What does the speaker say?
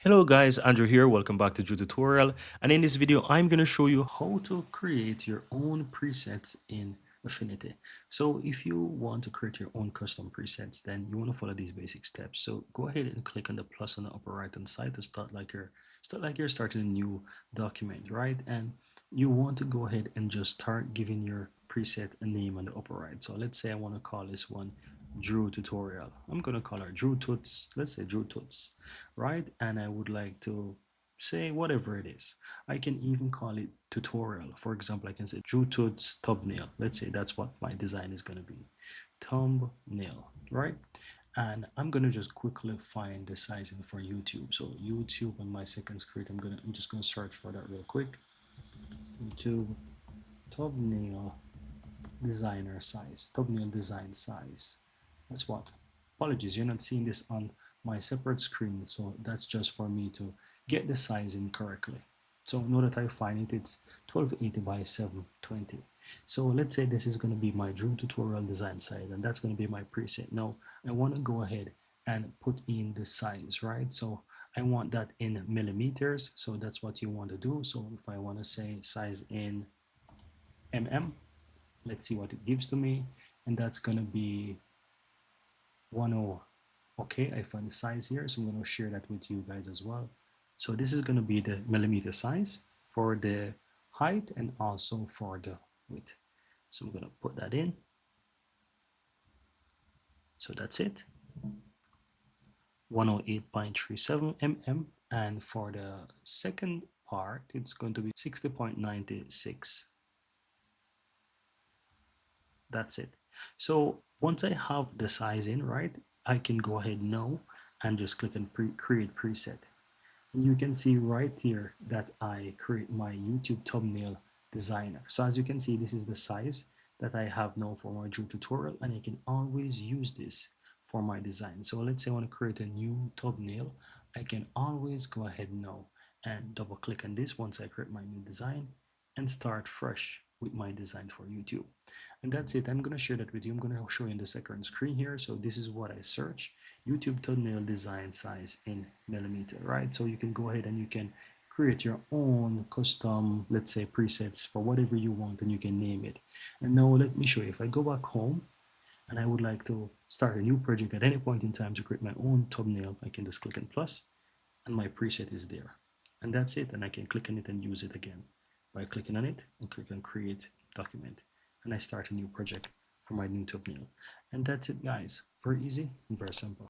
Hello guys, Andrew here. Welcome back to Drew Tutorial. And in this video, I'm going to show you how to create your own presets in Affinity. So if you want to create your own custom presets, then you want to follow these basic steps. So go ahead and click on the plus on the upper right hand side to start like you're starting a new document, right? And you want to go ahead and just start giving your preset a name on the upper right. So let's say I want to call this one Drew Tutorial. I'm going to call her Drew Toots. Let's say Drew Toots, right? And I would like to say whatever it is. I can even call it tutorial. For example, I can say Drew Toots thumbnail. Let's say that's what my design is going to be. Thumbnail, right? And I'm gonna just quickly find the sizing for YouTube. So YouTube on my second screen, I'm just gonna search for that real quick. YouTube thumbnail designer size, thumbnail design size. That's what. Apologies, you're not seeing this on my separate screen, so that's just for me to get the sizing correctly. So now that I find it, it's 1280 by 720. So let's say this is going to be my Drew tutorial design size, and that's going to be my preset. Now I want to go ahead and put in the size, right? So I want that in millimeters, so that's what you want to do. So if I want to say size in mm, let's see what it gives to me, and that's going to be 10. Okay, I found the size here, so I'm going to share that with you guys as well. So this is going to be the millimeter size for the height and also for the width. So I'm going to put that in. So that's it, 108.37 mm, and for the second part it's going to be 60.96. That's it. So once I have the size in, right, I can go ahead now and just click on create preset. And you can see right here that I create my YouTube thumbnail designer. So as you can see, this is the size that I have now for my Drew tutorial, and I can always use this for my design. So let's say I want to create a new thumbnail, I can always go ahead now and double click on this once I create my new design and start fresh with my design for YouTube. And that's it. I'm going to share that with you. I'm going to show you on the second screen here. So this is what I search: YouTube thumbnail design size in millimeter, right? So you can go ahead and you can create your own custom, let's say, presets for whatever you want, and you can name it. And now let me show you. If I go back home and I would like to start a new project at any point in time to create my own thumbnail, I can just click on plus and my preset is there. And that's it. And I can click on it and use it again by clicking on it and click on create document. And I start a new project for my new thumbnail. And that's it, guys. Very easy and very simple.